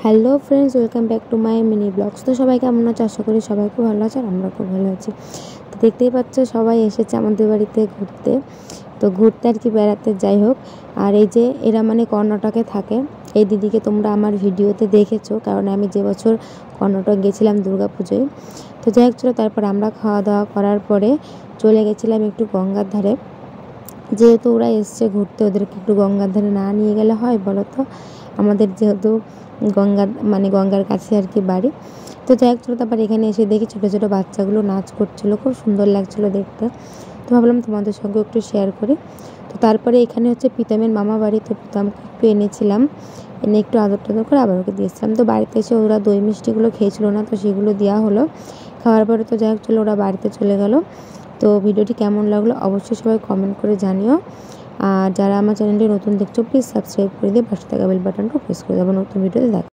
Hello friends, welcome back to my mini blogs. তো সবাই কেমন আছে? আশা করি সবাই খুব ভালো আছে আর আমরা খুব ভালো আছি। তো দেখতেই পাচ্ছ সবাই এসেছে আমাদের বাড়িতে ঘুরতে। তো ঘুরতে আর কি বেড়াতে, যাই হোক। আর এই যে এরা মানে কর্ণাটকে থাকে। এই দিদিকে তোমরা আমার ভিডিওতে দেখেছো, কারণ আমি যে বছর কর্ণাটক গেছিলাম দুর্গাপুজোয়। তো যাই হোক, চলো তারপর আমরা খাওয়া দাওয়া করার পরে চলে গেছিলাম একটু গঙ্গার ধারে। যেহেতু ওরা এসছে ঘুরতে, ওদেরকে একটু গঙ্গার ধারে না নিয়ে গেলে হয় বলো তো? আমাদের যেহেতু গঙ্গার কাছে আর কি বাড়ি। তো যাই হোক, চলো তারপর এখানে এসে দেখি ছোটো ছোটো বাচ্চাগুলো নাচ করছিলো, খুব সুন্দর লাগছিলো দেখতে। তো ভাবলাম তোমাদের সঙ্গে একটু শেয়ার করি। তো তারপরে এখানে হচ্ছে প্রীতমের মামা বাড়ি। তো প্রীতমকে একটু এনেছিলাম, এনে একটু আদর টাদর করে আবার ওকে দিয়েছিলাম। তো বাড়িতে এসে ওরা দই মিষ্টিগুলো খেয়েছিল না, তো সেগুলো দেওয়া হলো। খাওয়ার পরে তো যাই হোক, চলো ওরা বাড়িতে চলে গেল। তো ভিডিওটি কেমন লাগলো অবশ্যই সবাই কমেন্ট করে জানিও। আর যারা আমার চ্যানেলটি নতুন দেখছো প্লিজ সাবস্ক্রাইব করে দিয়ে পাশে থাকা বেল বাটনটা প্রেস করে দেবো নতুন ভিডিওতে দেখা।